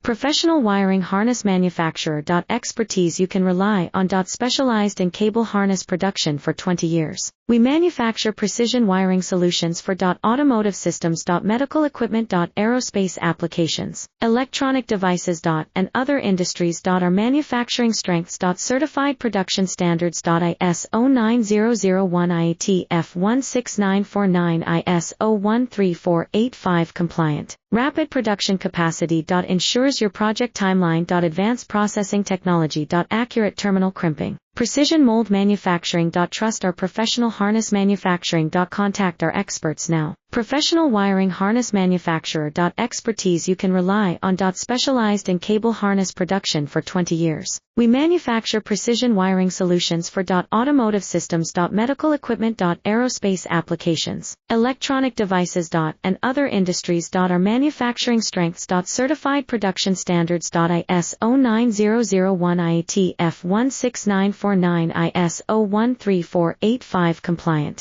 Professional wiring harness manufacturer. Expertise you can rely on. Specialized in cable harness production for 20 years. We manufacture precision wiring solutions for automotive systems, medical equipment, aerospace applications, electronic devices, and other industries. Our manufacturing strengths. Certified production standards. ISO 9001 IATF 16949 ISO 13485 compliant. Rapid production capacity. Ensures your project timeline. Advanced processing technology. Accurate terminal crimping. Precision mold manufacturing. Trust our professional harness manufacturing. Contact our experts now. Professional wiring harness manufacturer. Expertise you can rely on. Specialized in cable harness production for 20 years. We manufacture precision wiring solutions for automotive systems, medical equipment, aerospace applications, electronic devices, and other industries. Our manufacturing strengths. Certified production standards. ISO 9001 IATF 16949 ISO 13485 compliant.